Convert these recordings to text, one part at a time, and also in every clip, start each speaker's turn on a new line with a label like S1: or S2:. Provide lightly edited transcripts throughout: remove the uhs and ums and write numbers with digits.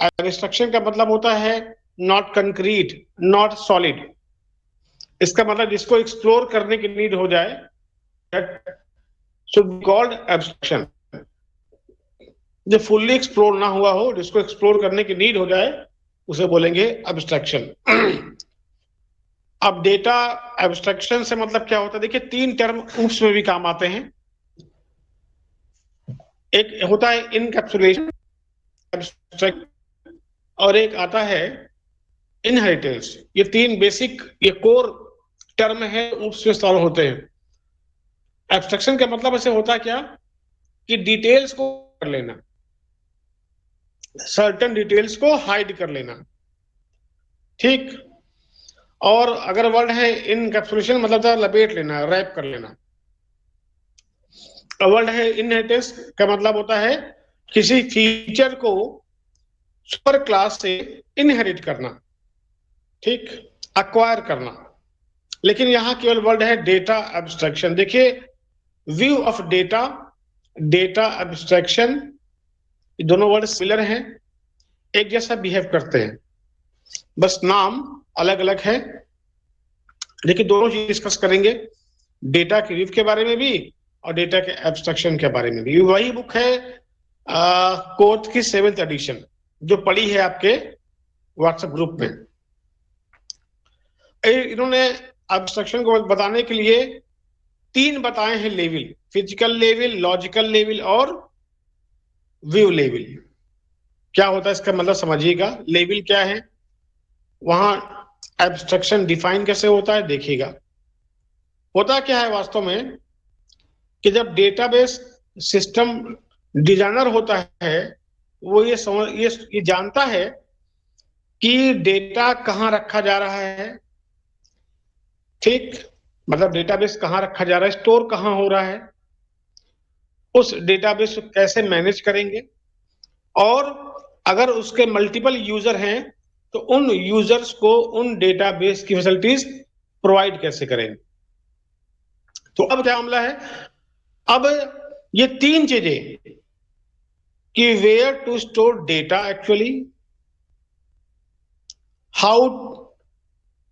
S1: Abstraction का मतलब होता है नॉट कंक्रीट, नॉट सॉलिड। इसका मतलब जिसको एक्सप्लोर करने की नीड हो जाए, that should be called abstraction. जो फुल्ली एक्सप्लोर ना हुआ हो, जिसको एक्सप्लोर करने की नीड हो जाए, उसे बोलेंगे एब्स्ट्रैक्शन। अब डेटा एब्स्ट्रैक्शन से मतलब क्या होता है, देखिए तीन टर्म ऊप्स में भी काम आते हैं। एक होता है इनकैप्सुलेशन, एब्स्ट्रैक्ट, और एक आता है इनहेरिटेंस। ये तीन बेसिक, ये कोर टर्म है, उसमें सॉल्व होते हैं। एब्स्ट्रैक्शन का मतलब ऐसे होता है क्या, कि डिटेल्स को कर लेना, सर्टेन डिटेल्स को हाइड कर लेना, ठीक। और अगर वर्ड है इनकैप्सुलेशन, मतलब था लपेट लेना, रैप कर लेना। वर्ड है इनहेरिटेंस का मतलब होता है किसी फीचर को सुपर क्लास से इनहेरिट करना, ठीक, अक्वायर करना। लेकिन यहां केवल वर्ड है डेटा एब्स्ट्रैक्शन। देखिए, view of data, data abstraction, दोनों वर्ड सिमिलर हैं, एक जैसा बिहेव करते हैं, बस नाम अलग अलग है। लेकिन दोनों चीज डिस्कस करेंगे, डेटा के व्यू के बारे में भी और डेटा के एब्स्ट्रैक्शन के बारे में भी। वही बुक है कोर्ट की 7th एडिशन, जो पढ़ी है आपके व्हाट्सएप ग्रुप में। इन्होंने एब्स्ट्रैक्शन को बताने के लिए तीन बताए हैं level: physical level, logical level और व्यू लेवल। क्या होता है इसका मतलब समझिएगा। लेवल क्या है, वहां एब्स्ट्रैक्शन डिफाइन कैसे होता है देखिएगा। होता क्या है वास्तव में, कि जब डेटाबेस सिस्टम डिजाइनर होता है, वो ये समझ ये जानता है कि डेटा कहां रखा जा रहा है, ठीक, मतलब डेटाबेस कहां रखा जा रहा है, स्टोर कहां हो रहा है, उस डेटाबेस को कैसे मैनेज करेंगे, और अगर उसके मल्टीपल यूजर हैं तो उन यूजर्स को उन डेटाबेस की फैसिलिटीज प्रोवाइड कैसे करेंगे। तो अब क्या मामला है, अब ये तीन चीजें, कि where to store data actually, how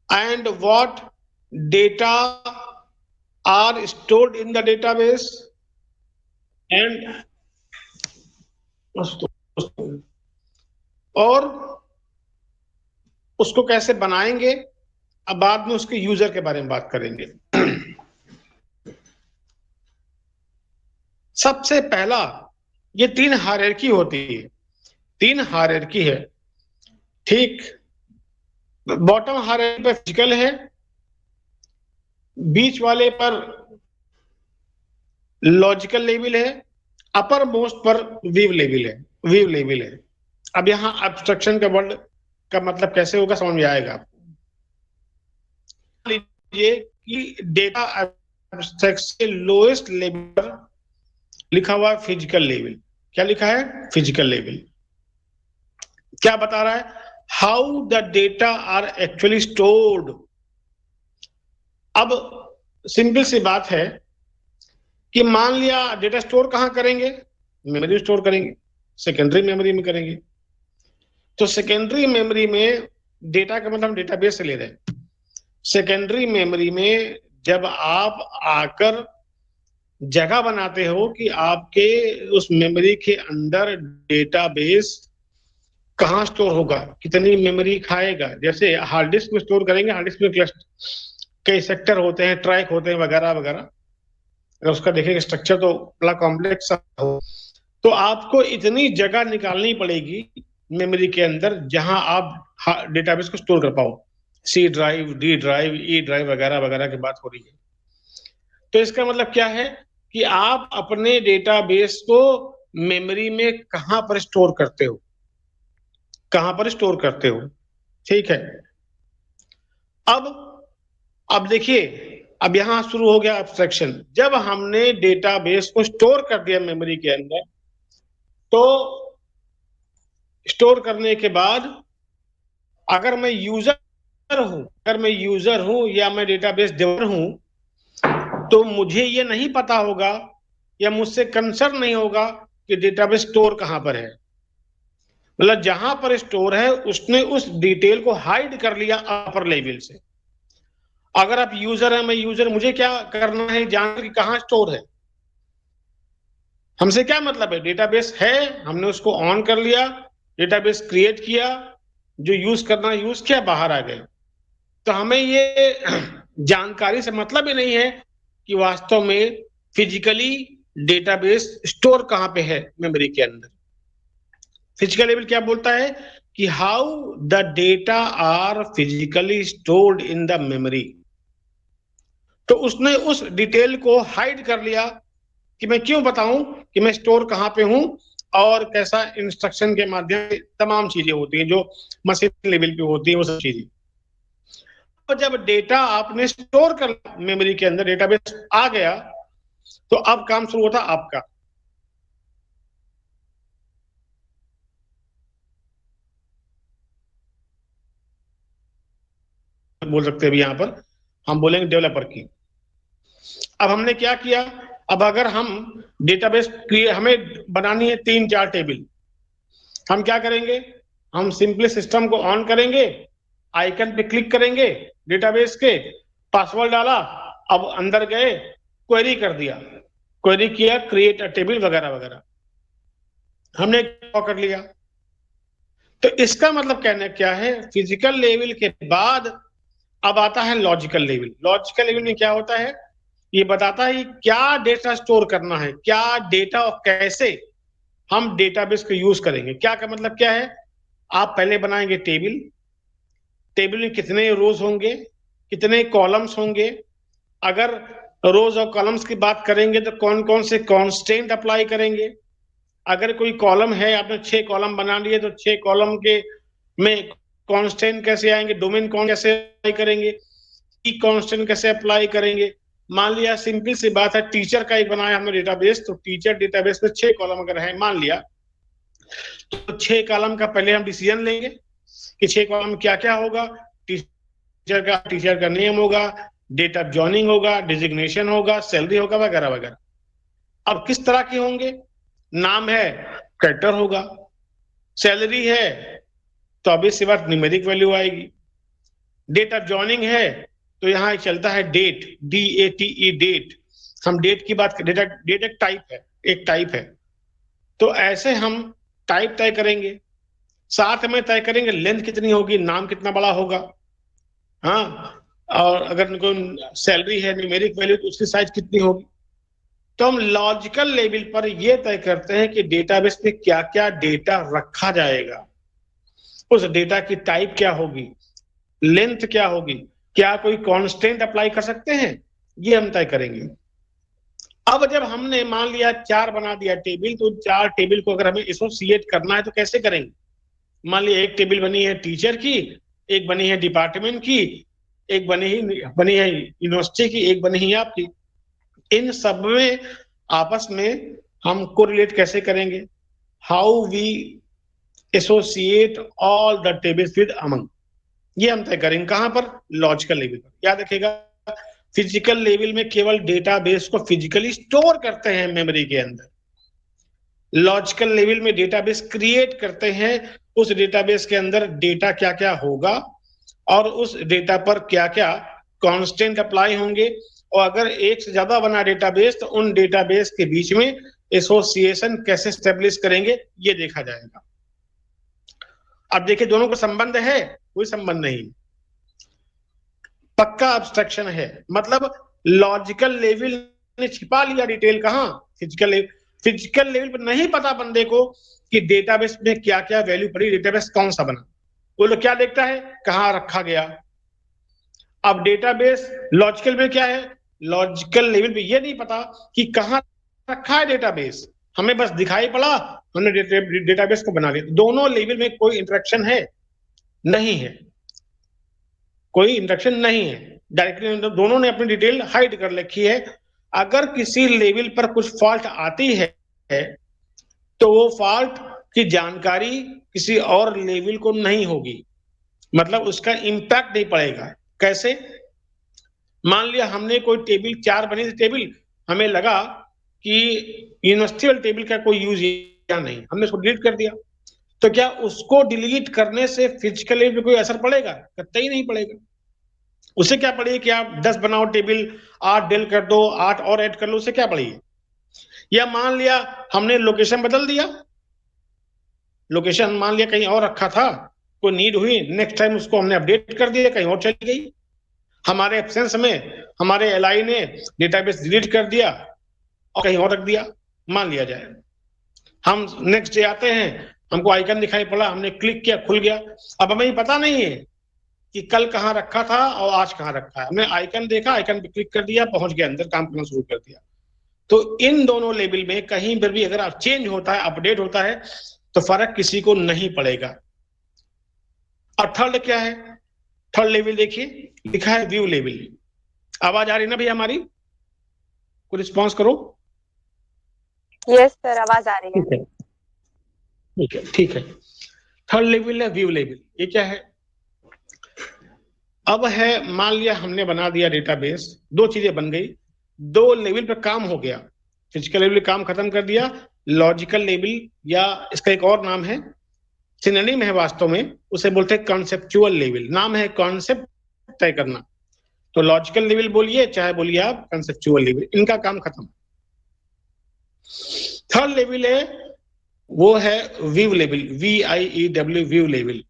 S1: and what data are stored in the database, and और उसको कैसे बनाएंगे। अब बाद में उसके यूजर के बारे में बात करेंगे। सबसे पहला, ये तीन हायरार्की होती है, तीन हायरार्की है, ठीक। बॉटम हायरार्की पे फिजिकल है, बीच वाले पर लॉजिकल लेवल है, अपर मोस्ट पर व्यू लेवल है, व्यू लेवल है। अब यहां एब्स्ट्रैक्शन का वर्ड का मतलब कैसे होगा समझ में आएगा आपको। लीजिए कि डेटा एब्स्ट्रैक्शन लोएस्ट लेवल लिखा हुआ है फिजिकल लेवल। क्या लिखा है, फिजिकल लेवल। क्या बता रहा है, how the data are actually stored. अब सिंपल सी बात है कि मान लिया डेटा स्टोर कहां करेंगे, मेमोरी स्टोर करेंगे, सेकेंडरी मेमोरी में करेंगे। तो सेकेंडरी मेमोरी में डेटा का मतलब डेटाबेस से ले रहे हैं। सेकेंडरी मेमोरी में जब आप आकर जगह बनाते हो कि आपके उस मेमोरी के अंदर डेटाबेस कहाँ स्टोर होगा, कितनी मेमोरी खाएगा। जैसे हार्ड डिस्क में स्टोर करेंगे, हार्ड डिस्क में कई सेक्टर होते हैं, ट्रैक होते हैं, वगैरह वगैरह। अगर उसका देखेंगे स्ट्रक्चर तो बड़ा कॉम्प्लेक्स हो, तो आपको इतनी जगह निकालनी पड़ेगी मेमोरी के अंदर जहां आप डेटाबेस को स्टोर कर पाओ। C drive, D drive, E drive वगैरह वगैरह की बात हो रही है। तो इसका मतलब क्या है, कि आप अपने डेटाबेस को मेमोरी में कहां पर स्टोर करते हो, कहां पर स्टोर करते हो, ठीक है। अब देखिए, अब यहां शुरू हो गया एब्स्ट्रैक्शन। जब हमने डेटाबेस को स्टोर कर दिया मेमोरी के अंदर, तो स्टोर करने के बाद अगर मैं यूजर हूं, अगर मैं यूजर हूं या मैं डेटाबेस डेवलपर हूं, तो मुझे ये नहीं पता होगा या मुझसे कंसर्न नहीं होगा कि डेटाबेस स्टोर कहां पर है। मतलब जहां पर स्टोर है उसने उस डिटेल को हाइड कर लिया अपर लेवल से। अगर आप यूजर है, मैं यूजर, मुझे क्या करना है जानना कि कहां स्टोर है। हमसे क्या मतलब है, डेटाबेस है, हमने उसको ऑन कर लिया, डेटाबेस क्रिएट किया, जो यूज करना यूज किया, बाहर आ गए। तो हमें ये जानकारी से मतलब ही नहीं है कि वास्तव में फिजिकली डेटाबेस स्टोर कहां पे है मेमोरी के अंदर। फिजिकल लेवल क्या बोलता है कि how the data are physically stored in the memory. तो उसने उस डिटेल को हाइड कर लिया कि मैं क्यों बताऊं कि मैं स्टोर कहां पे हूं और कैसा, इंस्ट्रक्शन के माध्यम से तमाम चीजें होती हैं जो मशीन लेवल पे होती है, वो सब चीजें। तो जब डेटा आपने स्टोर कर मेमोरी के अंदर, डेटाबेस आ गया, तो अब काम शुरू होता आपका। बोल सकते हैं अभी यहां पर हम बोलेंगे डेवलपर की। अब हमने क्या किया, अब अगर हम डेटाबेस हमें बनानी है 3-4 टेबल, हम क्या करेंगे, हम सिंपली सिस्टम को ऑन करेंगे, आइकन पे क्लिक करेंगे, डेटाबेस के पासवर्ड डाला, अब अंदर गए, क्वेरी कर दिया, क्वेरी किया, क्रिएट अ टेबल वगैरह वगैरह, हमने कर लिया। तो इसका मतलब कहना क्या है, फिजिकल लेवल के बाद अब आता है लॉजिकल लेवल। लॉजिकल लेवल में क्या होता है, ये बताता है कि क्या डेटा स्टोर करना है, क्या डेटा और कैसे हम डेटाबेस को यूज करेंगे। क्या का मतलब क्या है, आप पहले बनाएंगे टेबल, टेबल में कितने रोज होंगे, कितने कॉलम्स होंगे। अगर रोज और कॉलम्स की बात करेंगे तो कौन कौन से कॉन्स्टेंट अप्लाई करेंगे। अगर कोई कॉलम है, आपने 6 कॉलम बना लिए, तो 6 कॉलम के में कांस्टेंट कैसे आएंगे, डोमेन कौन कैसे अप्लाई करेंगे, की कांस्टेंट कैसे अप्लाई करेंगे। मान लिया सिंपल सी बात है, टीचर का एक बनाया हमने डेटाबेस, तो टीचर डेटाबेस में 6 कॉलम अगर है मान लिया, तो 6 कॉलम का पहले हम डिसीजन लेंगे कि 6 कॉलम क्या क्या होगा। टीचर का नेम होगा, डेट ऑफ ज्वाइनिंग होगा, डिजिग्नेशन होगा, सैलरी होगा, वगैरह वगैरह। अब किस तरह के होंगे, नाम है, कैरेक्टर होगा, सैलरी है तो अभी सी बात न्यूमेरिक वैल्यू आएगी, डेट ऑफ ज्वाइनिंग है तो यहाँ चलता है डेट, DATE डेट। हम डेट की बात, डेट डेट एक टाइप है, एक टाइप है। तो ऐसे हम टाइप तय करेंगे, साथ में तय करेंगे लेंथ कितनी होगी, नाम कितना बड़ा होगा, हाँ, और अगर कोई सैलरी है न्यूमेरिक वैल्यू तो उसकी साइज कितनी होगी। तो हम लॉजिकल लेवल पर यह तय करते हैं कि डेटाबेस में क्या क्या डेटा रखा जाएगा, उस डेटा की टाइप क्या होगी, लेंथ क्या होगी, क्या कोई कांस्टेंट अप्लाई कर सकते हैं, ये हम तय करेंगे। अब जब हमने मान लिया 4 बना दिया टेबल, तो 4 टेबल को अगर हमें एसोसिएट करना है तो कैसे करेंगे। मान लिया एक टेबल बनी है टीचर की, एक बनी है डिपार्टमेंट की, एक बनी है यूनिवर्सिटी की, एक बनी है आपकी। इन सब में आपस में हम कोरिलेट कैसे करेंगे, how we associate all the tables with among, ये हम तय करेंगे कहां पर, लॉजिकल लेवल पर। याद रखिएगा, फिजिकल लेवल में केवल डेटाबेस को फिजिकली स्टोर करते हैं मेमोरी के अंदर, लॉजिकल लेवल में डेटाबेस क्रिएट करते हैं, उस डेटाबेस के अंदर डेटा क्या क्या होगा और उस डेटा पर क्या क्या कांस्टेंट अप्लाई होंगे, और अगर एक से ज्यादा बना डेटाबेस तो उन डेटाबेस के बीच में एसोसिएशन कैसे स्टेब्लिश करेंगे, ये देखा जाएगा। अब देखिए दोनों का संबंध है, कोई संबंध नहीं, पक्का अब्स्ट्रक्शन है। मतलब लॉजिकल लेवल ने छिपा लिया डिटेल कहां, फिजिकल लेवल। फिजिकल लेवल पर नहीं पता बंदे को कि डेटाबेस में क्या क्या वैल्यू पड़ी, डेटाबेस कौन सा बना, वो लोग क्या देखता है, कहां रखा गया। अब डेटाबेस लॉजिकल में क्या है, लॉजिकल लेवल पे ये नहीं पता कि कहां रखा है डेटाबेस, हमें बस दिखाई पड़ा, हमने डेटाबेस को बना लिया। दोनों लेवल में कोई इंटरेक्शन है नहीं है, कोई इंटरेक्शन नहीं है, डायरेक्टली दोनों ने अपनी डिटेल हाइड कर रखी है। अगर किसी लेवल पर कुछ फॉल्ट आती है तो वो फॉल्ट की जानकारी किसी और लेवल को नहीं होगी, मतलब उसका इंपैक्ट नहीं पड़ेगा। कैसे, मान लिया हमने कोई टेबल 4 बनी थी टेबल, हमें लगा कि यूनिवर्सिटी वाले टेबल का कोई यूज या नहीं, हमने उसको डिलीट कर दिया। तो क्या उसको डिलीट करने से फिजिकल लेवल पे कोई असर पड़ेगा? कतई नहीं पड़ेगा। उससे क्या पड़ेगी कि आप 10 बनाओ टेबल, 8 डेल कर दो, 8 और ऐड कर लो, उससे क्या पड़ेगी? या मान लिया हमने लोकेशन बदल दिया, लोकेशन मान लिया कहीं और रखा था, कोई नीड हुई, नेक्स्ट टाइम उसको हमने अपडेट कर दिया, कहीं और चली गई, हमारे एब्सेंस में हमारे एलआई ने डेटाबेस डिलीट कर दिया और कहीं और रख दिया, मान लिया जाए। हम नेक्स्ट डे आते हैं, हमको आइकन दिखाई पड़ा, हमने क्लिक किया, खुल गया। अब हमें पता नहीं है कि कल कहाँ रखा था और आज कहाँ रखा है। हमने आइकन देखा, आइकन पे क्लिक कर दिया, पहुंच गया अंदर, काम करना शुरू कर दिया। तो इन दोनों लेवल में कहीं पर भी अगर आप चेंज होता है, अपडेट होता है, तो फर्क किसी को नहीं पड़ेगा। और थर्ड क्या है? थर्ड लेवल देखिए, लिखा है व्यू लेवल। आवाज आ रही ना भैया हमारी? को रिस्पॉन्स करो।
S2: यस सर, आवाज आ रही है।
S1: ठीक है, ठीक है, ठीक है। थर्ड लेवल है व्यू लेवल। ये क्या है? अब है, मान लिया हमने बना दिया डेटाबेस, दो चीजें बन गई, दो लेवल पे काम हो गया। फिजिकल लेवल पे काम खत्म कर दिया, लॉजिकल लेवल, या इसका एक और नाम है, सिनोनिम है वास्तव में, उसे बोलते हैं कॉन्सेप्चुअल लेवल। नाम है कॉन्सेप्ट तय करना। तो लॉजिकल लेवल बोलिए चाहे बोलिए आप कंसेप्चुअल लेवल, इनका काम खत्म। थर्ड लेवल है, वो है view level, VIEW, view level.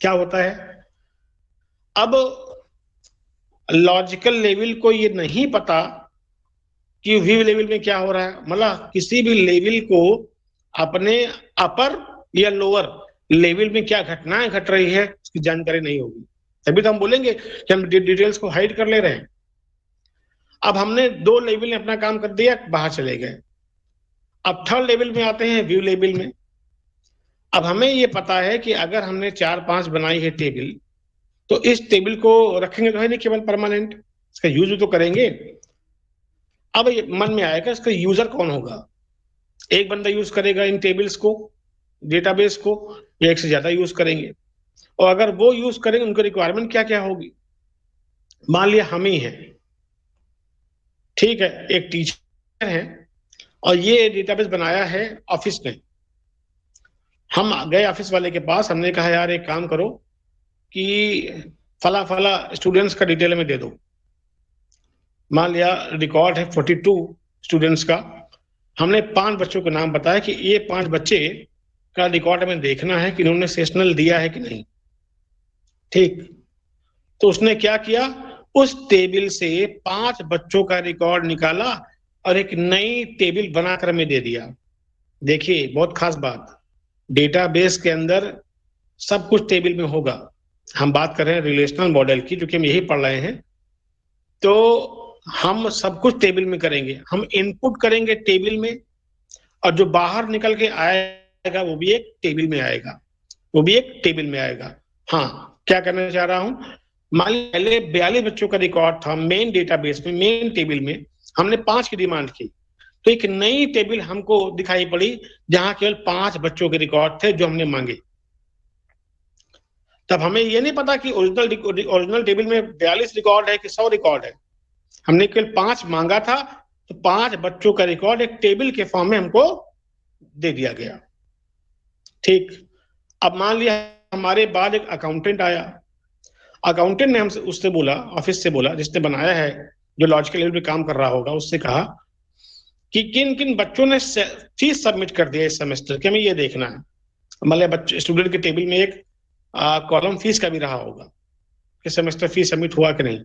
S1: क्या होता है? अब लॉजिकल लेवल को ये नहीं पता कि व्यू लेवल में क्या हो रहा है, मतलब किसी भी लेवल को अपने अपर या लोअर लेवल में क्या घटनाएं घट रही है उसकी जानकारी नहीं होगी। तभी तो हम बोलेंगे कि हम डिटेल्स को हाइड कर ले रहे हैं। अब हमने दो लेवल ने अपना काम कर दिया, बाहर चले गए। अब थर्ड लेवल में आते हैं, व्यू लेवल में। अब हमें ये पता है कि अगर हमने 4-5 बनाई है टेबल, तो इस टेबल को रखेंगे तो है नहीं केवल परमानेंट, इसका यूज तो करेंगे। अब ये मन में आएगा इसका यूजर कौन होगा। एक बंदा यूज करेगा इन टेबल्स को, डेटाबेस को, या एक से ज्यादा यूज करेंगे। और अगर वो यूज करेंगे, उनकी रिक्वायरमेंट क्या क्या होगी। मान लिया हम ही हैं, ठीक है, एक टीचर है और ये डेटाबेस बनाया है ऑफिस में। हम गए ऑफिस वाले के पास, हमने कहा यार एक काम करो कि फला फला स्टूडेंट्स का डिटेल में दे दो। मान लिया रिकॉर्ड है 42 स्टूडेंट्स का, हमने 5 बच्चों के नाम बताया कि ये 5 बच्चे का रिकॉर्ड हमें देखना है कि इन्होंने सेशनल दिया है कि नहीं। ठीक, तो उसने क्या किया, उस टेबल से 5 बच्चों का रिकॉर्ड निकाला और एक नई टेबल बनाकर हमें दे दिया। देखिए बहुत खास बात, डेटाबेस के अंदर सब कुछ टेबल में होगा। हम बात कर रहे हैं रिलेशनल मॉडल की, जो कि हम यही पढ़ रहे हैं। तो हम सब कुछ टेबल में करेंगे, हम इनपुट करेंगे टेबल में, और जो बाहर निकल के आएगा वो भी एक टेबल में आएगा, वो भी एक टेबल में आएगा। हाँ, क्या करना चाह रहा हूं, मान लीजिए पहले 42 बच्चों का रिकॉर्ड था मेन डेटाबेस में, मेन टेबल में, हमने 5 की डिमांड की, तो एक नई टेबल हमको दिखाई पड़ी जहां केवल 5 बच्चों के रिकॉर्ड थे जो हमने मांगे। तब हमें ये नहीं पता कि ओरिजिनल टेबल में 42 रिकॉर्ड है कि 100 रिकॉर्ड है। हमने केवल 5 मांगा था, तो 5 बच्चों का रिकॉर्ड एक टेबल के फॉर्म में हमको दे दिया गया। ठीक, अब मान लिया हमारे बाद एक अकाउंटेंट आया, अकाउंटेंट ने हमसे उससे बोला, ऑफिस से बोला, जिसने बनाया है, जो लॉजिकल लेवल पे काम कर रहा होगा, उससे कहा कि किन किन बच्चों ने फीस सबमिट कर दिया इस सेमेस्टर के, हमें ये देखना है। मतलब बच्चे स्टूडेंट के टेबल में एक कॉलम फीस का भी रहा होगा कि सेमेस्टर फीस सबमिट हुआ कि नहीं।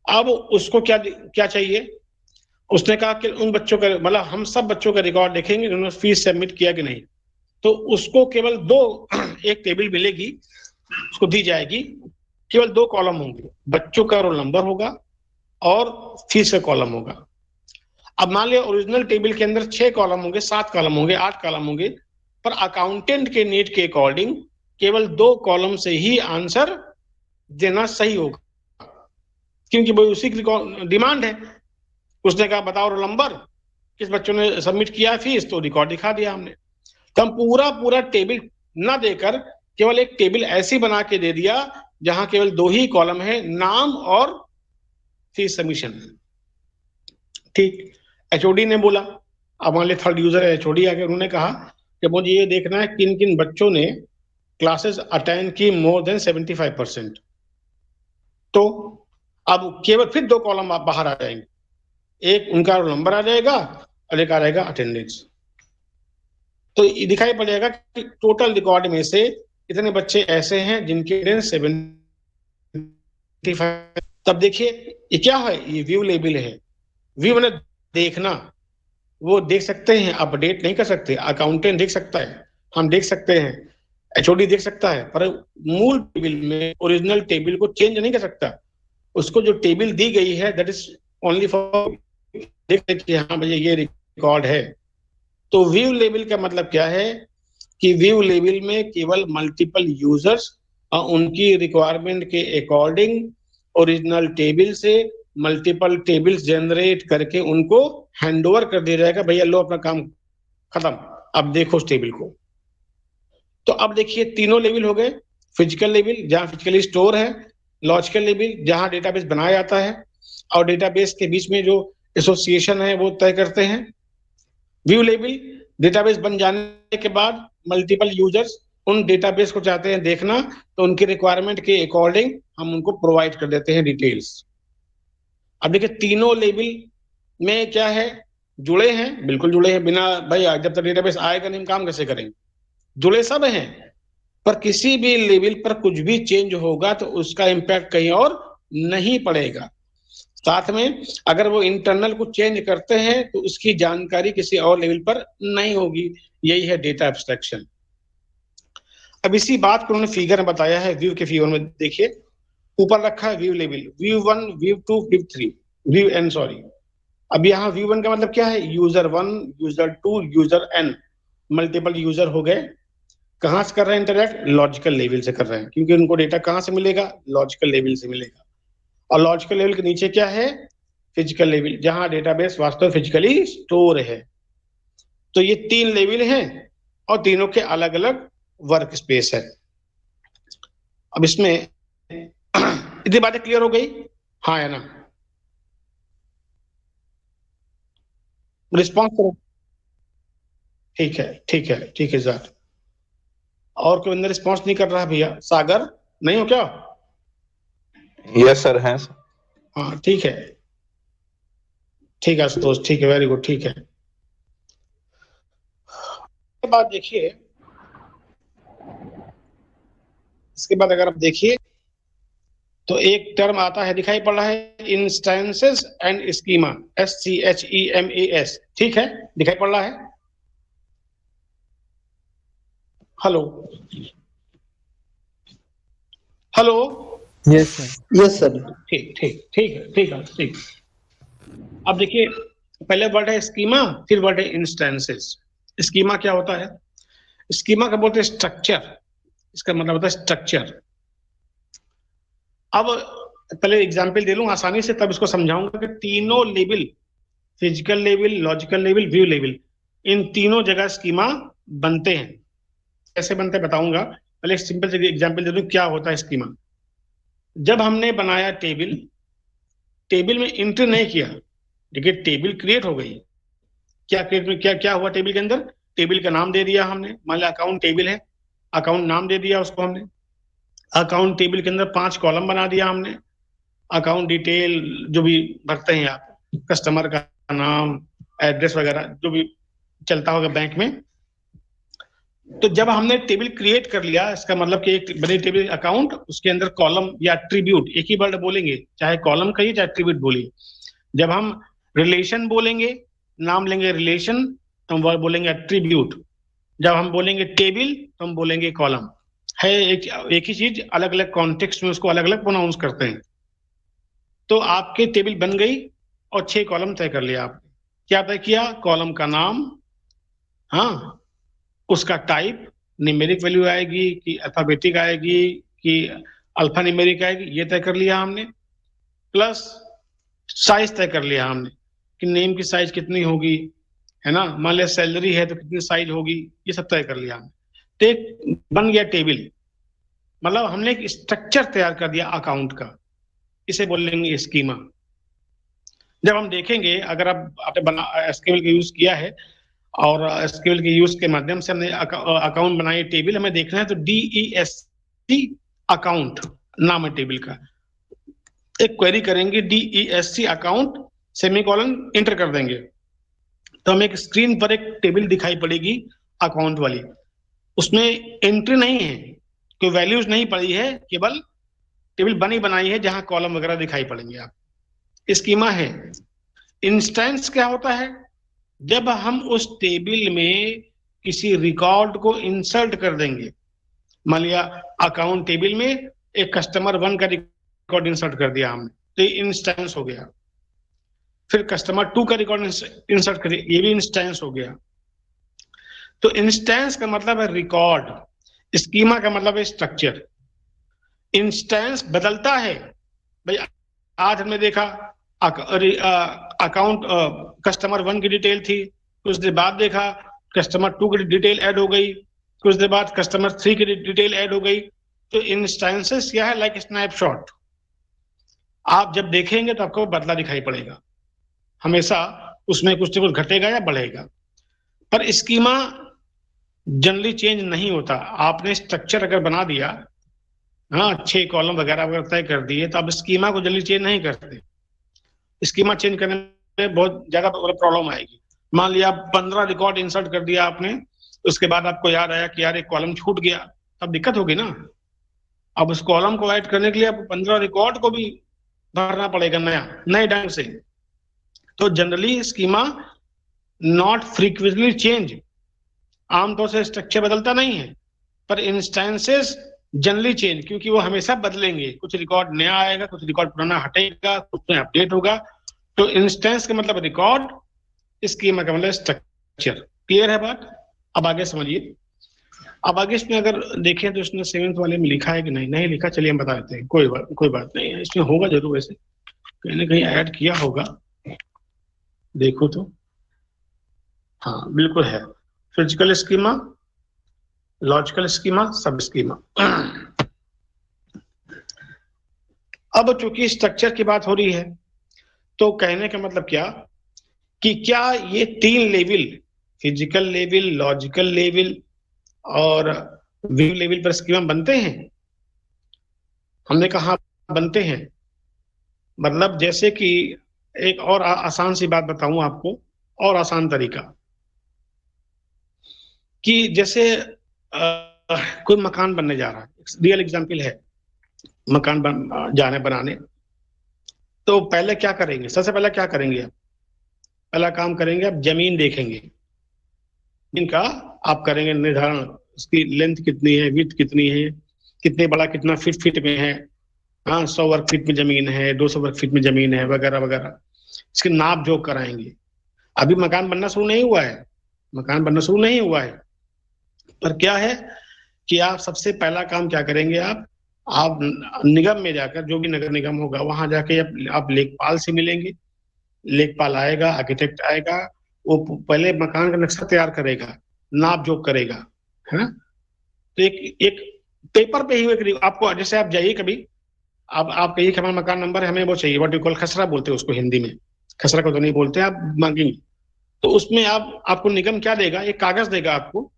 S1: अब उसको क्या क्या चाहिए, उसने कहा कि उन बच्चों का, मतलब हम सब बच्चों का रिकॉर्ड देखेंगे उन्होंने फीस सबमिट किया कि नहीं। तो उसको केवल दो एक टेबल मिलेगी, उसको दी जाएगी, केवल 2 कॉलम होंगे, बच्चों का रोल नंबर होगा और फीस का कॉलम होगा। अब मान लिया ओरिजिनल टेबल के अंदर 6 कॉलम होंगे, 7 कॉलम होंगे, 8 कॉलम होंगे, पर अकाउंटेंट के नीड के अकॉर्डिंग केवल 2 कॉलम से ही आंसर देना सही होगा, क्योंकि वो उसी की डिमांड है। उसने कहा बताओ रोल नंबर, किस बच्चों ने सबमिट किया फीस, तो रिकॉर्ड दिखा दिया हमने। तो हम पूरा पूरा टेबल ना देकर केवल एक टेबल ऐसी बना के दे दिया जहां केवल 2 ही कॉलम है, नाम और फीस सबमिशन। ठीक, एचओडी ने बोला, अब मान लिया थर्ड यूजर है एचओडी, आके उन्होंने कहा कि मुझे ये देखना है किन किन बच्चों ने क्लासेस अटेंड की मोर देन 75%। तो अब केवल फिर दो कॉलम आप बाहर आ जाएंगे, एक उनका रोल नंबर आ जाएगा और एक आ जाएगा अटेंडेंस। तो ये दिखाई पड़ जाएगा कि टोटल रिकॉर्ड में से इतने बच्चे ऐसे हैं जिनके अटेंडेंस 75। तब देखिए ये क्या है, ये व्यू लेबल है। व्यू मैंने देखना, वो देख सकते हैं, अपडेट नहीं कर सकते। अकाउंटेंट देख सकता है, हम देख सकते हैं, एचओडी देख सकता है, पर मूल टेबल में ओरिजिनल टेबल को चेंज नहीं कर सकता। उसको जो टेबल दी गई है दैट इज ओनली फॉर देख कि हाँ भैया ये रिकॉर्ड है। तो व्यू लेबल का मतलब क्या है कि व्यू लेबल में केवल मल्टीपल यूजर्स और उनकी रिक्वायरमेंट के अकॉर्डिंग ओरिजिनल टेबल से मल्टीपल टेबल्स जनरेट करके उनको हैंडओवर कर दिया जाएगा, भैया लो अपना काम खत्म, अब देखो उस टेबल को। तो अब देखिए तीनों लेवल हो गए। फिजिकल लेवल जहां फिजिकली स्टोर है, लॉजिकल लेवल जहां डेटाबेस बनाया जाता है और डेटाबेस के बीच में जो एसोसिएशन है वो तय करते हैं। व्यू लेवल डेटाबेस बन जाने के बाद मल्टीपल यूजर्स उन डेटाबेस को चाहते हैं देखना, तो उनकी रिक्वायरमेंट के अकॉर्डिंग हम उनको प्रोवाइड कर देते हैं डिटेल्स। अब देखिए तीनों लेवल में क्या है, जुड़े हैं, बिल्कुल जुड़े हैं। बिना भाई जब तक डेटाबेस आएगा नहीं हम काम कैसे करेंगे, जुड़े सब हैं। पर किसी भी लेवल पर कुछ भी चेंज होगा तो उसका इम्पैक्ट कहीं और नहीं पड़ेगा। साथ में अगर वो इंटरनल को चेंज करते हैं तो उसकी जानकारी किसी और लेवल पर नहीं होगी। यही है डेटा एब्स्ट्रैक्शन। अब इसी बात को उन्होंने फिगर में बताया है। व्यू के फिगर में देखिए ऊपर रखा है view level, view 1, view 2, view 3, view N, sorry. अब यहाँ व्यू 1 का मतलब क्या है, user 1, user 2, user N, multiple user हो गए। कहां से कर रहे हैं इंटरेक्ट, लॉजिकल लेवल से कर रहे हैं, क्योंकि उनको डेटा कहां से मिलेगा, लॉजिकल लेवल से मिलेगा। और लॉजिकल लेवल के नीचे क्या है, फिजिकल लेवल, जहां डेटाबेस वास्तव फिजिकली स्टोर है। तो ये तीन लेवल हैं और तीनों के अलग अलग वर्क स्पेस है। अब इसमें इतनी बातें क्लियर हो गई, हाँ है ना? रिस्पॉन्स करो। ठीक है, ठीक है, ठीक है सर। और कोई अंदर रिस्पॉन्स नहीं कर रहा भैया? सागर नहीं हो क्या?
S3: यस सर, हैं सर।
S1: हाँ ठीक है, ठीक है आशुतोष, ठीक है, वेरी गुड, ठीक है। इसके बाद देखिए, इसके बाद अगर आप देखिए तो एक टर्म आता है, दिखाई पड़ रहा है, इंस्टेंसेस एंड स्कीमा, SCHEMAS, ठीक है, दिखाई पड़ रहा है? Hello hello,
S4: yes sir.
S5: Yes sir.
S1: ठीक ठीक ठीक है, ठीक है, ठीक। अब देखिए पहले वर्ड है स्कीमा, फिर वर्ड है इंस्टेंसेस। स्कीमा क्या होता है? स्कीमा का बोलते हैं स्ट्रक्चर, इसका मतलब होता है स्ट्रक्चर। अब पहले एग्जाम्पल दे लूं आसानी से, तब इसको समझाऊंगा कि तीनों level, physical level, logical level, view level, इन तीनों जगह स्कीमा बनते हैं। कैसे बनते हैं बताऊंगा। पहले एक सिंपल से एग्जाम्पल दे दूं क्या होता है स्कीमा। जब हमने बनाया टेबल, टेबल में एंट्री नहीं किया, देखिए टेबल क्रिएट हो गई। क्या क्रिएट, क्या क्या हुआ टेबल के अंदर, टेबल का नाम दे दिया हमने, मान लिया अकाउंट टेबल है, अकाउंट नाम दे दिया उसको हमने। अकाउंट टेबल के अंदर 5 कॉलम बना दिया हमने, अकाउंट डिटेल जो भी भरते हैं आप, कस्टमर का नाम, एड्रेस वगैरह जो भी चलता होगा बैंक में। तो जब हमने टेबल क्रिएट कर लिया, इसका मतलब कि एक बनी टेबल अकाउंट, उसके अंदर कॉलम या एट्रीब्यूट, एक ही वर्ड बोलेंगे, चाहे कॉलम कहिए चाहे एट्रीब्यूट बोलिए। जब हम रिलेशन बोलेंगे, नाम लेंगे रिलेशन, तो हम वर्ड बोलेंगे एट्रीब्यूट। जब हम बोलेंगे टेबल तो हम बोलेंगे कॉलम। है एक ही चीज, अलग अलग कॉन्टेक्स्ट में उसको अलग अलग प्रोनाउंस करते हैं। तो आपके टेबल बन गई और 6 कॉलम तय कर लिया आपने। क्या तय किया, कॉलम का नाम, हाँ, उसका टाइप, न्यूमेरिक वैल्यू आएगी कि अल्फाबेटिक आएगी कि अल्फा न्यूमेरिक आएगी, ये तय कर लिया हमने। प्लस साइज तय कर लिया हमने कि नेम की साइज कितनी होगी, है ना, मान लिया सैलरी है तो कितनी साइज होगी, ये सब तय कर लिया हमने। तो एक बन गया टेबल, मतलब हमने एक स्ट्रक्चर तैयार कर दिया अकाउंट का, इसे बोलेंगे स्कीमा। जब हम देखेंगे, अगर आप आपने बना एसक्यूएल का यूज किया है, और एसक्यूएल के यूज के माध्यम से हमने अकाउंट बनाई, टेबल हमें देखना है तो DESC अकाउंट नाम है टेबल का। एक क्वेरी करेंगे DESC अकाउंट सेमीकोलन इंटर कर देंगे तो हमें एक स्क्रीन पर एक टेबल दिखाई पड़ेगी अकाउंट वाली। उसमें एंट्री नहीं है, कोई वैल्यूज नहीं पड़ी है, केवल टेबल बनी बनाई है जहां कॉलम वगैरह दिखाई पड़ेंगे। आप स्कीमा है। इंस्टेंस क्या होता है? जब हम उस टेबल में किसी रिकॉर्ड को इंसर्ट कर देंगे, मान लिया अकाउंट टेबल में एक कस्टमर 1 का रिकॉर्ड इंसर्ट कर दिया हमने, तो ये इंस्टेंस हो गया। फिर कस्टमर 2 का रिकॉर्ड इंसर्ट करिए, ये भी इंस्टेंस हो गया। तो इंस्टेंस का मतलब है रिकॉर्ड, स्कीमा का मतलब है स्ट्रक्चर। इंस्टेंस बदलता है भाई। आज हमने देखा अकाउंट कस्टमर 1 की डिटेल थी, कुछ देर बाद देखा कस्टमर 2 की डिटेल ऐड हो गई, कुछ देर बाद कस्टमर 3 की डिटेल ऐड हो गई। तो इंस्टेंसेस क्या है? Like snapshot. आप जब देखेंगे तो आपको बदला दिखाई पड़ेगा, हमेशा उसमें कुछ न कुछ घटेगा या बढ़ेगा। पर स्कीमा जनरली चेंज नहीं होता। आपने स्ट्रक्चर अगर बना दिया, हाँ 6 कॉलम वगैरह अगर तय कर दिए, तो आप स्कीमा को जल्दी चेंज नहीं करते। स्कीमा चेंज करने में बहुत ज्यादा प्रॉब्लम आएगी। मान लिया 15 रिकॉर्ड इंसर्ट कर दिया आपने, उसके बाद आपको याद आया कि यार एक कॉलम छूट गया, तब दिक्कत होगी ना। अब उस कॉलम को ऐड करने के लिए आपको 15 रिकॉर्ड को भी भरना पड़ेगा नए ढंग से। तो generally schema not frequently change, आमतौर से स्ट्रक्चर बदलता नहीं है, पर इंस्टेंसेस जनरली चेंज, क्योंकि वो हमेशा बदलेंगे। कुछ रिकॉर्ड नया आएगा, कुछ रिकॉर्ड पुराना हटेगा, कुछ में अपडेट होगा। तो इंस्टेंस का मतलब रिकॉर्ड, स्कीमा का मतलब स्ट्रक्चर। क्लियर है बात? अब आगे समझिए। अब आगे इसमें अगर देखें तो इसने 7th वाले में लिखा है कि नहीं लिखा, चलिए हम बता देते हैं। कोई बात नहीं है, इसमें होगा जरूर, वैसे कहीं ना कहीं ऐड किया होगा, देखो तो। हाँ बिल्कुल है। फिजिकल स्कीमा, लॉजिकल स्कीमा, सब स्कीमा। अब चूंकि स्ट्रक्चर की बात हो रही है, तो कहने का मतलब क्या कि क्या ये 3 level, physical level, logical level और व्यू लेवल पर स्कीमा बनते हैं? हमने कहा बनते हैं। मतलब जैसे कि एक और आसान सी बात बताऊं आपको, और आसान तरीका, कि जैसे कोई मकान बनने जा रहा है, रियल एग्जांपल है, मकान बनाने, तो पहले क्या करेंगे? सबसे पहले क्या करेंगे? आप पहला काम करेंगे, आप जमीन देखेंगे, इनका आप करेंगे निर्धारण, उसकी लेंथ कितनी है, विड्थ कितनी है, कितने बड़ा, कितना फीट में है, हाँ 100 वर्ग फीट में जमीन है, 200 वर्ग फीट में जमीन है, वगैरह वगैरह। इसके नाप जोख कराएंगे। अभी मकान बनना शुरू नहीं हुआ है, मकान बनना शुरू नहीं हुआ है, पर क्या है कि आप सबसे पहला काम क्या करेंगे? आप निगम में जाकर, जो भी नगर निगम होगा वहां जाके आप लेखपाल से मिलेंगे। लेखपाल आएगा, आर्किटेक्ट आएगा, वो पहले मकान का नक्शा तैयार करेगा, नाप जोख करेगा, है ना। तो एक पेपर पे ही आपको, जैसे आप जाइए कभी, आप कहिए कि हमारा मकान नंबर है, हमें वो चाहिए, व्हाट यू कॉल, खसरा बोलते हैं उसको हिंदी में, खसरा को तो नहीं बोलते, आप मांगेंगे। तो उसमें आपको निगम क्या देगा? एक कागज देगा आपको,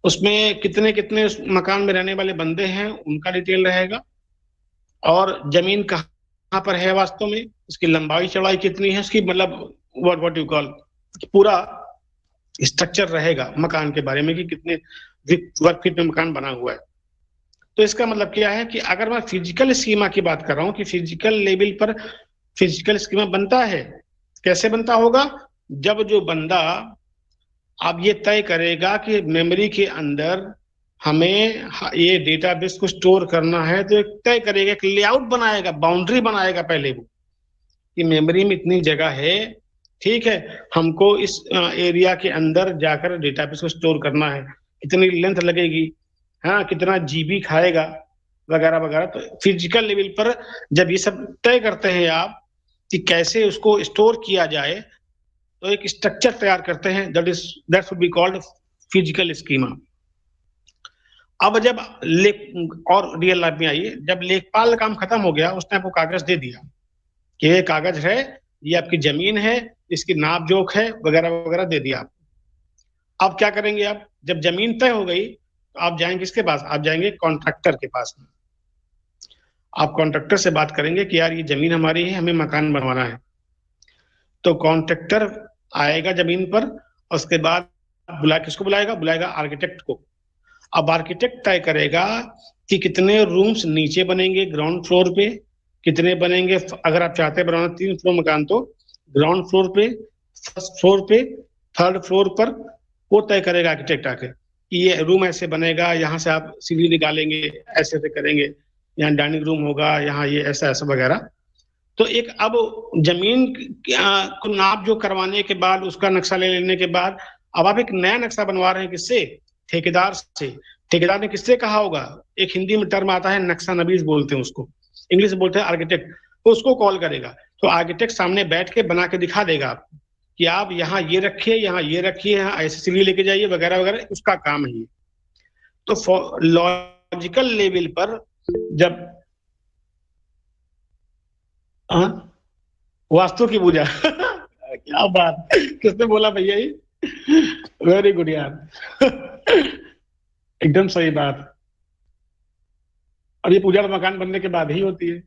S1: उसमें कितने कितने उस मकान में रहने वाले बंदे हैं उनका डिटेल रहेगा, और जमीन कहाँ पर है वास्तव में, उसकी लंबाई चौड़ाई कितनी है, उसकी मतलब व्हाट यू कॉल पूरा स्ट्रक्चर रहेगा मकान के बारे में, कि कितने वर्ग फीट में मकान बना हुआ है। तो इसका मतलब क्या है कि अगर मैं फिजिकल स्कीमा की बात कर रहा हूँ कि फिजिकल लेवल पर फिजिकल स्कीमा बनता है, कैसे बनता होगा? जब जो बंदा अब ये तय करेगा कि मेमोरी के अंदर हमें ये डेटाबेस को स्टोर करना है, तो एक तय करेगा, एक लेआउट बनाएगा, बाउंड्री बनाएगा पहले वो, कि मेमोरी में इतनी जगह है, ठीक है, हमको इस एरिया के अंदर जाकर डेटाबेस को स्टोर करना है, कितनी लेंथ लगेगी, हाँ कितना जीबी खाएगा, वगैरह वगैरह। तो फिजिकल लेवल पर जब ये सब तय करते हैं आप कि कैसे उसको स्टोर किया जाए, तो एक स्ट्रक्चर तैयार करते हैं, that should be called physical schema. अब जब और रियल लाइफ में आइए, जब लेखपाल काम खत्म हो गया, उसने आपको कागज दे दिया कि ये कागज है, ये आपकी जमीन है, इसकी नाप जोख है, वगैरह वगैरह दे दिया आपको। अब क्या करेंगे? आप जब जमीन तय हो गई तो आप जाएंगे किसके पास? आप जाएंगे कॉन्ट्रैक्टर के पास में। आप कॉन्ट्रैक्टर से बात करेंगे कि यार ये जमीन हमारी है, हमें मकान बनवाना है। तो कॉन्ट्रैक्टर आएगा जमीन पर, उसके बाद किसको बुलाएगा? बुलाएगा आर्किटेक्ट को। अब आर्किटेक्ट तय करेगा कि कितने रूम्स नीचे बनेंगे ग्राउंड फ्लोर पे, कितने बनेंगे, अगर आप चाहते हैं बनाना 3 फ्लोर मकान तो ग्राउंड फ्लोर पे, फर्स्ट फ्लोर पे, थर्ड फ्लोर पर, वो तय करेगा आर्किटेक्ट आके कि ये रूम ऐसे बनेगा, यहाँ से आप सीढ़ी निकालेंगे, ऐसे ऐसे करेंगे, यहाँ डाइनिंग रूम होगा, यहाँ ये ऐसा ऐसा वगैरह। तो एक अब जमीन को नाप जो करवाने के बाद, उसका नक्शा ले लेने के बाद, अब आप एक नया नक्शा बनवा रहे हैं किससे? ठेकेदार से। ठेकेदार ने किससे कहा होगा? एक हिंदी में टर्म आता है नक्शा नवीस बोलते हैं उसको, इंग्लिश में बोलते हैं आर्किटेक्ट। तो उसको कॉल करेगा, तो आर्किटेक्ट सामने बैठ के बना के दिखा देगा आपको कि आप यहाँ ये रखिए, यहाँ ये रखिए, यहाँ ऐसे सीढ़ी लेके जाइए वगैरह वगैरह, उसका काम है ये। तो लॉजिकल लेवल पर जब वास्तु की पूजा क्या बात, किसने बोला भैया ये? वेरी गुड यार एकदम सही बात। और ये पूजा तो मकान बनने के बाद ही होती है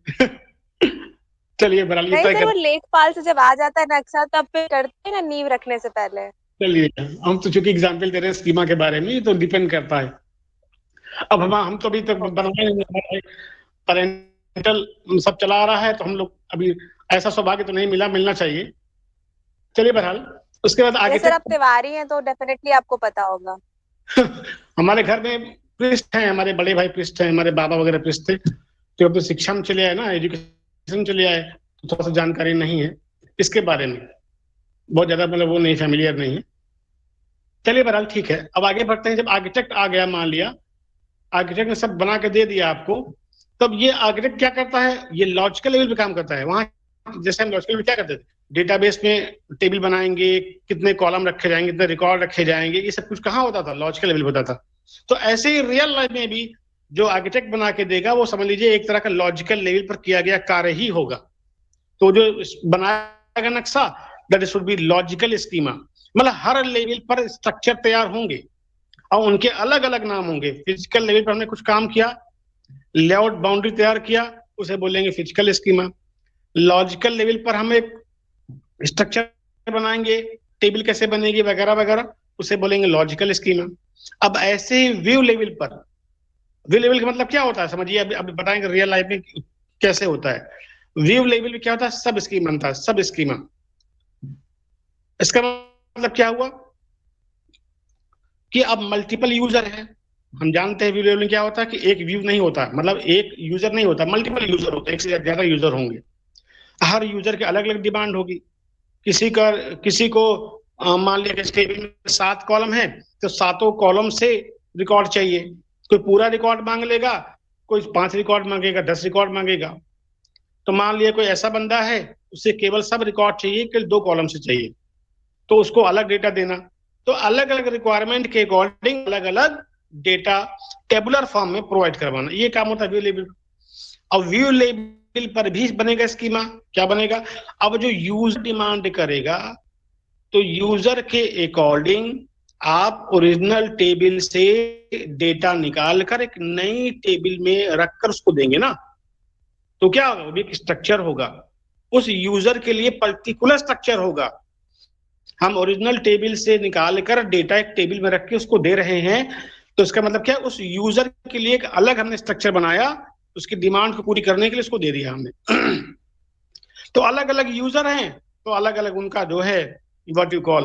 S1: चलिए बहरहाल ये
S2: नहीं
S1: तय
S2: सर,
S1: कर,
S2: वो लेखपाल से जब आ जाता है नक्शा तब फिर करते हैं ना नींव रखने से पहले।
S1: चलिए हम तो चूंकि एग्जाम्पल दे रहे हैं स्कीमा के बारे में, तो डिपेंड करता है। अब हम तो अभी तक
S2: ओके।
S1: बनवाए नहीं, पेरेंटल सब चला रहा है, तो हम लोग अभी ऐसा सौभाग्य तो नहीं मिला, मिलना चाहिए। चलिए बहरहाल उसके बाद आगे
S2: नहीं सर, आप
S1: तक
S2: तिवारी हैं तो डेफिनेटली आपको पता होगा।
S1: हमारे घर में पृष्ठ हैं, हमारे बड़े भाई पृष्ठ हैं, हमारे बाबा वगैरह पृष्ठ थे, तो अब तो शिक्षा में चले आए ना, एजुकेशन में चले आए, तो थोड़ा सा जानकारी नहीं है इसके बारे में, बहुत ज्यादा मतलब वो नहीं, फैमिलियर नहीं है। चलिए बहरहाल ठीक है, अब आगे बढ़ते हैं। जब आर्किटेक्ट आ गया, मान लिया आर्किटेक्ट ने सब बना के दे दिया आपको, तब ये आर्किटेक्ट क्या करता है? ये लॉजिकल लेवल पे काम करता है। वहां जैसे हम लॉजिकल में क्या करते थे, डेटाबेस में टेबल बनाएंगे, कितने कॉलम रखे जाएंगे, कितने रिकॉर्ड रखे जाएंगे, ये सब कुछ कहाँ होता था? लॉजिकल लेवल होता था। तो ऐसे ही रियल लाइफ में भी जो आर्किटेक्ट बना के देगा, वो समझ लीजिए एक तरह का लॉजिकल लेवल पर किया गया कार्य ही होगा। तो जो बनाएगा नक्शा, that should be logical schema, मतलब हर लेवल पर स्ट्रक्चर तैयार होंगे और उनके अलग अलग नाम होंगे। फिजिकल लेवल पर हमने कुछ काम किया, लेआउट बाउंड्री तैयार किया, उसे बोलेंगे फिजिकल स्कीमा। लॉजिकल लेवल पर हम एक स्ट्रक्चर बनाएंगे, टेबल कैसे बनेगी वगैरह वगैरह, उसे बोलेंगे लॉजिकल स्कीमा। अब ऐसे ही व्यू लेवल पर, व्यू लेवल का मतलब क्या होता है समझिए, अभी बताएंगे रियल लाइफ में कैसे होता है। व्यू लेवल में क्या होता है? सब स्कीमा बनता है, सब स्कीमा। इसका मतलब क्या हुआ कि अब मल्टीपल यूजर है। हम जानते हैं व्यू लेवल में क्या होता है कि एक व्यू नहीं होता, मतलब एक यूजर नहीं होता, मल्टीपल यूजर होते हैं, एक से ज्यादा यूजर होंगे। हर यूजर की अलग अलग डिमांड होगी। किसी को मान लिया कि टेबल में 7 कॉलम है, तो 7 कॉलम से रिकॉर्ड चाहिए। कोई पूरा रिकॉर्ड मांग लेगा, कोई 5 रिकॉर्ड मांगेगा, 10 रिकॉर्ड मांगेगा। तो मान लिया कोई ऐसा बंदा है, उसे केवल सब रिकॉर्ड चाहिए, केवल 2 कॉलम से चाहिए, तो उसको अलग डेटा देना। तो अलग अलग रिक्वायरमेंट के अकॉर्डिंग अलग अलग डेटा टेबुलर फॉर्म में प्रोवाइड करवाना, ये काम होता है व्यू लेवल। अब व्यू लेवल पर भी बनेगा स्कीमा। क्या बनेगा? अब जो यूजर डिमांड करेगा, तो यूजर के अकॉर्डिंग आप ओरिजिनल टेबल से डेटा निकालकर एक नई टेबल में रखकर उसको देंगे ना, तो क्या होगा? वो भी एक स्ट्रक्चर होगा, उस यूजर के लिए पर्टिकुलर स्ट्रक्चर होगा। हम ओरिजिनल टेबल से निकालकर डेटा एक टेबल में रख के उसको दे रहे हैं, तो इसका मतलब क्या है? उस यूजर के लिए एक अलग हमने स्ट्रक्चर बनाया, उसकी डिमांड को पूरी करने के लिए उसको दे दिया हमने तो अलग अलग यूजर हैं, तो अलग अलग उनका जो है व्हाट यू कॉल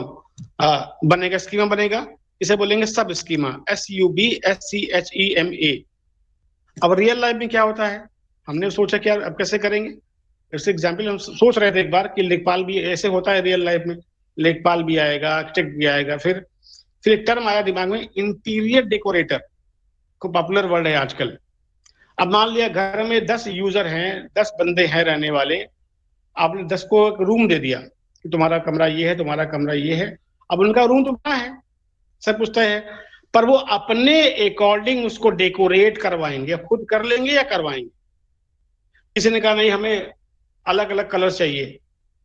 S1: बनेगा, स्कीमा बनेगा। इसे बोलेंगे सब स्कीमा, SUBSCHEMA। अब रियल लाइफ में क्या होता है, हमने सोचा कि यार अब कैसे करेंगे। जैसे एग्जाम्पल हम सोच रहे थे एक बार कि लेखपाल भी ऐसे होता है रियल लाइफ में, लेखपाल भी आएगा, आर्किटेक्ट भी आएगा। फिर एक टर्म आया दिमाग में, इंटीरियर डेकोरेटर, खूब पॉपुलर वर्ड है आजकल। अब मान लिया घर में 10 यूजर हैं, 10 बंदे हैं रहने वाले, आपने 10 को एक रूम दे दिया कि तुम्हारा कमरा ये है, तुम्हारा कमरा ये है। अब उनका रूम तो बड़ा है, सब कुछ तय है, पर वो अपने अकॉर्डिंग उसको डेकोरेट करवाएंगे, खुद कर लेंगे या करवाएंगे। किसी ने कहा नहीं हमें अलग अलग कलर चाहिए,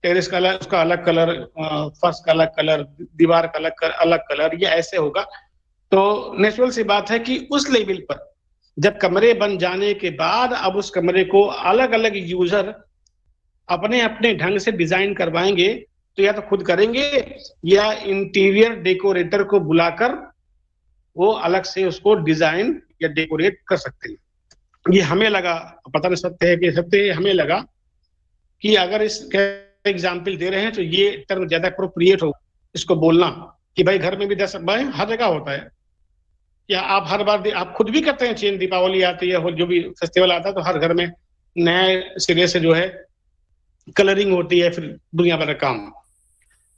S1: टेरेस का अलग, उसका अलग कलर, फर्श का अलग कलर, दीवार का अलग कलर, ये ऐसे होगा। तो नेचुरल सी बात है कि उस लेवल पर जब कमरे बन जाने के बाद अब उस कमरे को अलग अलग यूजर अपने अपने ढंग से डिजाइन करवाएंगे, तो या तो खुद करेंगे या इंटीरियर डेकोरेटर को बुलाकर वो अलग से उसको डिजाइन या डेकोरेट कर सकते हैं। ये हमें लगा, पता नहीं सत्य है कि सत्य है, हमें लगा कि अगर इसका एग्जाम्पल दे रहे हैं तो ये टर्म ज्यादा अप्रोप्रिएट हो इसको बोलना कि भाई घर में भी 10 भाई हर जगह होता है। या आप हर बार आप खुद भी करते हैं, चेन दीपावली आती है, जो भी फेस्टिवल आता है तो हर घर में नए सिरे से जो है कलरिंग होती है, फिर दुनिया भर का काम।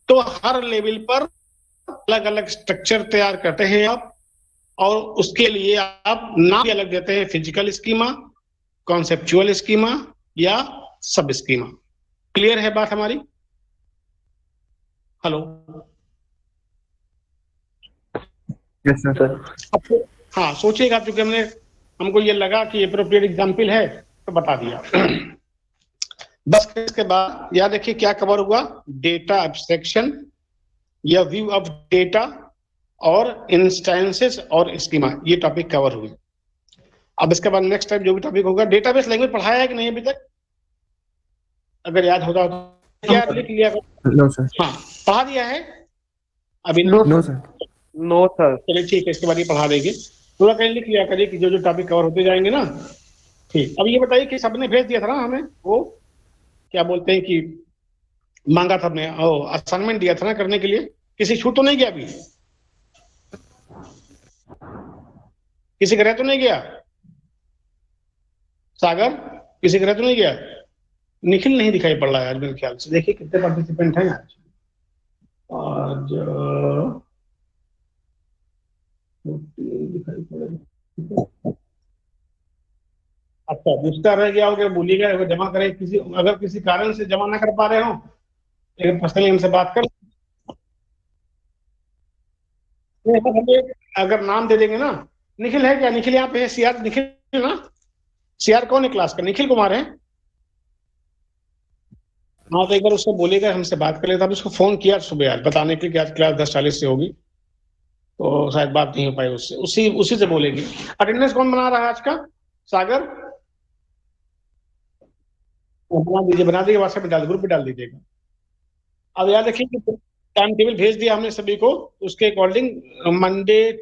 S1: तो हर लेवल पर अलग अलग स्ट्रक्चर तैयार करते हैं आप, और उसके लिए आप नाम भी अलग देते हैं, फिजिकल स्कीमा, कॉन्सेप्चुअल स्कीमा या सब स्कीमा। क्लियर है बात हमारी? हेलो?
S4: Yes sir.
S1: हाँ, सोचिएगा, क्योंकि हमको ये लगा कि अप्रोप्रिएट एग्जाम्पल है तो बता दिया। बस इसके बाद याद रखिए क्या कवर हुआ, डेटा एब्स्ट्रैक्शन या व्यू ऑफ डेटा और इंस्टेंसेस और स्कीमा, ये टॉपिक कवर हुए। अब इसके बाद नेक्स्ट टाइम जो भी टॉपिक होगा, डेटाबेस लैंग्वेज पढ़ाया है कि नहीं अभी तक? अगर याद होगा तो क्या लिख लिया?
S4: No sir.
S1: हाँ, पढ़ा दिया है अभी?
S4: No sir.
S5: No sir.
S1: चलिए ठीक है, इसके बाद ये पढ़ा देंगे। पूरा कहीं लिख लिया करिए कि जो जो टॉपिक कवर होते जाएंगे ना। ठीक, अब ये बताइए कि सबने भेज दिया था ना हमें, वो क्या बोलते हैं कि मांगा था हमने, असाइनमेंट दिया था ना करने के लिए, किसी छूट तो नहीं गया अभी? किसी का रह तो नहीं गया? सागर, किसी का रह तो नहीं गया? निखिल नहीं दिखाई पड़ रहा है आज मेरे ख्याल से। देखिए कितने पार्टिसिपेंट हैं आज। दिखाई पड़ेगा। अच्छा, दूसरा रह गया हो, भूलिएगा अगर जमा करें, किसी अगर किसी कारण से जमा ना कर पा रहे हो, एक पर्सनली हमसे बात कर, हमें अगर नाम दे देंगे ना। निखिल है क्या? निखिल यहाँ पे है, सीआर निखिल ना? सीआर कौन है क्लास का? निखिल कुमार है। हाँ, तो एक बार उसको बोलेगा हमसे बात कर लेता। अब उसको फोन किया सुबह आज बताने के लिए कि आज क्लास 10:40 से होगी, तो शायद बात नहीं हो पाई उससे, उसी से बोलेगी। अटेंडेंस कौन बना रहा है आज का? सागर बना दीजिए, व्हाट्सएप पे डाल, ग्रुप पे डाल दीजिएगा। अब याद रखिए कि टाइम टेबल भेज दिया हमने सभी को, उसके अकॉर्डिंग मंडे